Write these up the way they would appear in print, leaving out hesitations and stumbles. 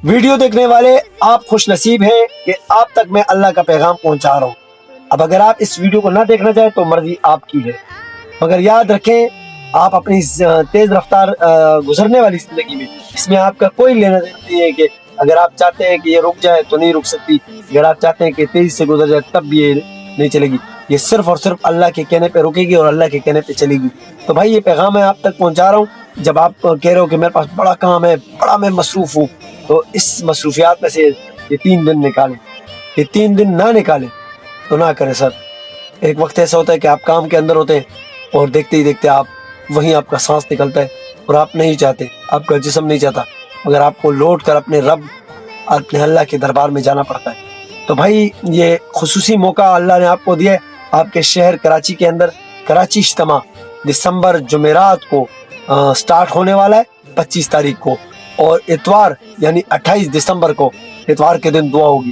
Video دیکھنے والے آپ خوش نصیب ہیں کہ آپ تک میں اللہ کا پیغام پہنچا رہا ہوں۔ اب اگر آپ اس ویڈیو کو نہ دیکھنا چاہیں تو مرضی آپ کی ہے، مگر یاد رکھیں آپ اپنی تیز رفتار گزرنے والی زندگی میں اس میں آپ کا کوئی لینا دینا نہیں ہے کہ اگر آپ چاہتے ہیں کہ یہ رک جائے تو نہیں رک سکتی، اگر آپ چاہتے ہیں کہ تیزی سے گزر جائے تب بھی یہ نہیں چلے گی، یہ صرف اور صرف اللہ کے کہنے پہ رکے گی اور اللہ کے کہنے پہ چلے گی۔ تو بھائی یہ پیغام میں آپ تک پہنچا رہا ہوں، جب آپ کہہ رہے ہو کہ میرے پاس بڑا کام ہے، بڑا میں مصروف ہوں، تو اس مصروفیات میں سے یہ 3 دن نکالیں۔ یہ 3 دن نہ نکالیں تو نہ کریں سر۔ ایک وقت ایسا ہوتا ہے کہ آپ کام کے اندر ہوتے ہیں اور دیکھتے ہی دیکھتے آپ وہیں آپ کا سانس نکلتا ہے اور آپ نہیں چاہتے، آپ کا جسم نہیں چاہتا، مگر آپ کو لوٹ کر اپنے رب اپنے اللہ کے دربار میں جانا پڑتا ہے۔ تو بھائی یہ خصوصی موقع اللہ نے آپ کو دیا ہے، آپ کے شہر کراچی کے اندر کراچی اجتماع دسمبر جمعرات کو سٹارٹ ہونے والا ہے 25 تاریخ کو، اور اتوار یعنی 28 دسمبر کو اتوار کے دن دعا ہوگی۔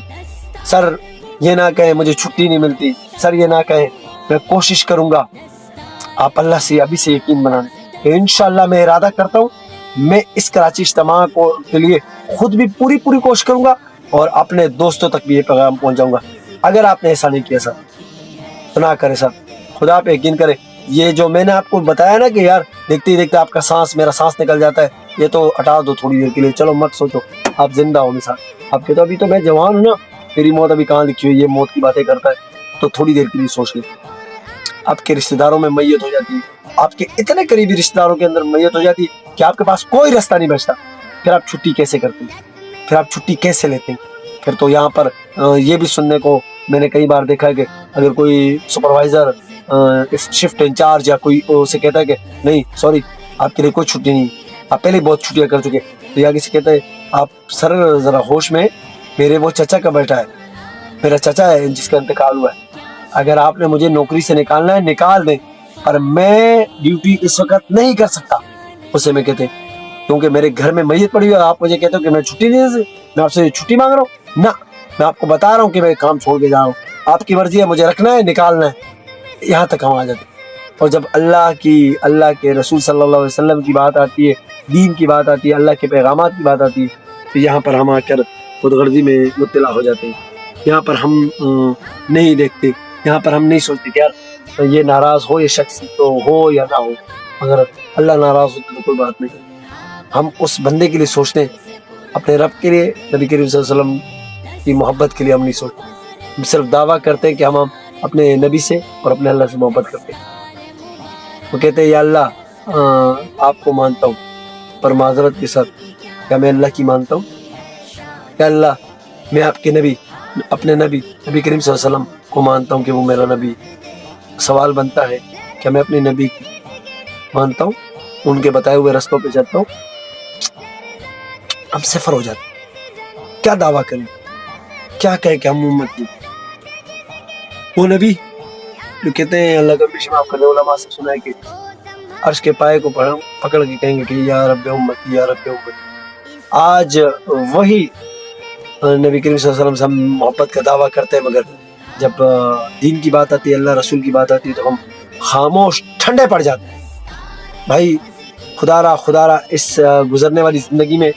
سر یہ نہ کہیں مجھے چھٹی نہیں ملتی، سر یہ نہ کہیں میں کوشش کروں گا، آپ اللہ سے ابھی سے یقین بنانے کہ انشاءاللہ میں ارادہ کرتا ہوں میں اس کراچی اجتماع کے لیے خود بھی پوری کوشش کروں گا اور اپنے دوستوں تک بھی یہ پیغام پہنچاؤں گا۔ اگر آپ نے ایسا نہیں کیا سر تو نہ کرے سر، خدا پہ یقین کرے۔ یہ جو میں نے آپ کو بتایا نا کہ یار دیکھتے ہی دیکھتے آپ کا میرا سانس نکل جاتا ہے، یہ تو ہٹا دو تھوڑی دیر کے لیے، چلو مت سوچو، آپ زندہ ہو مثال، آپ کے تو ابھی تو میں جوان ہوں نا، میری موت ابھی کہاں لکھی ہوئی، یہ موت کی باتیں کرتا ہے، تو تھوڑی دیر کے لیے سوچ لیں۔ آپ کے رشتہ داروں میں میت ہو جاتی ہے، آپ کے اتنے قریبی رشتہ داروں کے اندر میت ہو جاتی ہے کہ آپ کے پاس کوئی رستہ نہیں بچتا، پھر آپ چھٹی کیسے کرتے ہیں، پھر آپ چھٹی کیسے لیتے ہیں؟ پھر تو یہاں پر یہ بھی سننے کو میں نے کئی بار دیکھا ہے کہ اگر کوئی سپروائزر شفٹ انچارج یا کوئی اسے کہتا ہے کہ نہیں سوری آپ کے لیے کوئی چھٹی نہیں، آپ پہلے بہت چھٹیاں کر چکے، تو یہ آگے سے کہتا ہے آپ سر ذرا ہوش میں، میرے وہ چچا کا بیٹا ہے، میرا چچا ہے جس کا انتقال ہوا ہے، اگر آپ نے مجھے نوکری سے نکالنا ہے نکال دیں، پر میں ڈیوٹی اس وقت نہیں کر سکتا۔ اسے میں کہتے کیونکہ میرے گھر میں میت پڑی ہوئی ہے، آپ مجھے کہتے ہو کہ میں چھٹی نہیں دے، میں آپ سے چھٹی مانگ رہا ہوں، نہ میں آپ کو بتا رہا ہوں کہ میں کام چھوڑ کے جا رہا ہوں، آپ کی مرضی ہے مجھے رکھنا ہے نکالنا ہے، یہاں تک ہم آ جاتے ہیں۔ اور جب اللہ کے رسول صلی اللہ علیہ وسلم کی بات آتی ہے، دین کی بات آتی ہے، اللہ کے پیغامات کی بات آتی ہے، تو یہاں پر ہم آ کر خود غرضی میں مبتلا ہو جاتے ہیں۔ یہاں پر ہم نہیں دیکھتے، یہاں پر ہم نہیں سوچتے کہ یار یہ ناراض ہو یہ شخص تو ہو یا نہ ہو، اگر اللہ ناراض ہوتا تو کوئی بات نہیں، ہم اس بندے کے لیے سوچتے ہیں، اپنے رب کے لیے، نبی کریم صلی اللہ علیہ وسلم کی محبت کے لیے ہم نہیں سوچتے، ہم صرف دعویٰ کرتے ہیں کہ ہم اپنے نبی سے اور اپنے اللہ سے محبت کرتے ہیں۔ وہ کہتے ہیں یا اللہ آپ کو مانتا ہوں پر معذرت کے ساتھ، کیا میں اللہ کی مانتا ہوں؟ یا اللہ میں آپ کے نبی اپنے نبی کریم صلی اللہ علیہ وسلم کو مانتا ہوں کہ وہ میرا نبی، سوال بنتا ہے کیا میں اپنے نبی کی مانتا ہوں، ان کے بتائے ہوئے رستوں پہ چلتا ہوں؟ ہم صفر ہو جاتے ہیں، کیا دعویٰ کریں، کیا کہے کہ ہم امت کی، وہ نبی جو کہتے ہیں اللہ کا بشم آپ کرنے علماء سے سنا ہے کہ عرش کے پائے کو پکڑ کے کہیں گے کہ یا رب امتی یا رب امتی۔ آج وہی نبی کریم صلی اللہ علیہ وسلم سے ہم محبت کا دعویٰ کرتے ہیں، مگر جب دین کی بات آتی ہے، اللہ رسول کی بات آتی ہے تو ہم خاموش ٹھنڈے پڑ جاتے ہیں۔ بھائی خدا را اس گزرنے والی زندگی میں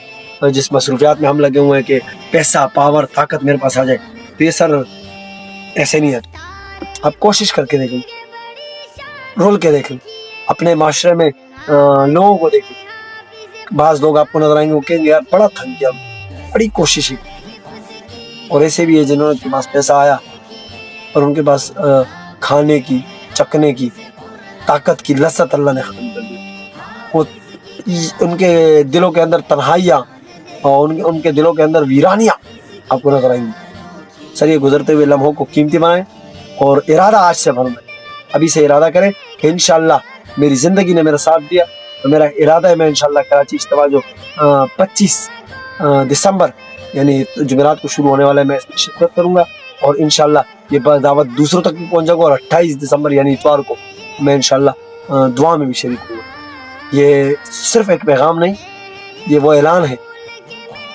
جس مصروفیات میں ہم لگے ہوئے ہیں کہ پیسہ پاور طاقت میرے پاس آ جائے، تو یہ سر ایسے نہیں ہے۔ آپ کوشش کر کے دیکھیں، رول کے دیکھیں، اپنے معاشرے میں لوگوں کو دیکھیں، بعض لوگ آپ کو نظر آئیں گے وہ کہیں گے یار بڑا تھک گیا، بڑی کوشش ہے، اور ایسے بھی ہے جنہوں کے پاس پیسہ آیا اور ان کے پاس کھانے کی چکنے کی طاقت کی لذت اللہ نے ختم کر دی، وہ ان کے دلوں کے اندر تنہائیاں اور ان کے دلوں کے اندر ویرانیاں آپ کو نظر آئیں گی۔ سر یہ گزرتے ہوئے لمحوں کو قیمتی بنائیں اور ارادہ آج سے فرمائیں، ابھی سے ارادہ کریں کہ انشاءاللہ میری زندگی نے میرا ساتھ دیا تو میرا ارادہ ہے میں انشاءاللہ کراچی اجتماع جو 25 دسمبر یعنی جمعرات کو شروع ہونے والا ہے میں اس میں شرکت کروں گا، اور انشاءاللہ یہ دعوت دوسروں تک بھی پہنچے گا، اور 28 دسمبر یعنی اتوار کو میں انشاءاللہ دعا میں بھی شریک ہوں گا۔ یہ صرف ایک پیغام نہیں، یہ وہ اعلان ہے،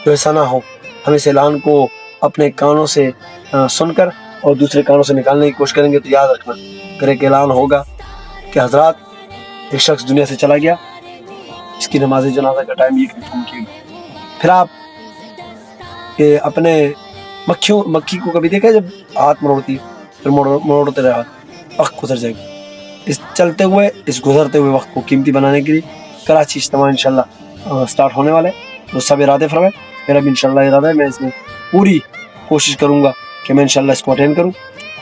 جو ایسا نہ ہو ہم اس اعلان کو اپنے کانوں سے سن کر اور دوسرے کانوں سے نکالنے کی کوشش کریں گے تو یاد رکھنا پھر ایک اعلان ہوگا کہ حضرات ایک شخص دنیا سے چلا گیا، اس کی نماز جنازہ کا ٹائم یہ کنفرم کیا، پھر آپ کہ اپنے مکھی کو کبھی دیکھا جب ہاتھ مروڑتی ہے پھر مروڑتے رہے ہاتھ، وقت گزر جائے گا. اس چلتے ہوئے اس گزرتے ہوئے وقت کو قیمتی بنانے کے لیے کراچی اجتماع انشاءاللہ سٹارٹ ہونے والے ہیں. تو سب ارادے فرمائیں. میرا بھی انشاءاللہ ارادہ ہے، میں اس میں پوری کوشش کروں گا کہ میں انشاءاللہ اس کو اٹینڈ کروں.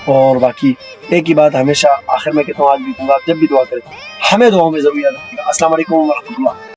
اور باقی ایک ہی بات ہمیشہ آخر میں کہتا ہوں، آج بھی کہوں گا، آپ جب بھی دعا کریں ہمیں دعاؤں میں ضرور یاد رکھیے گا. السلام علیکم ورحمۃ اللہ.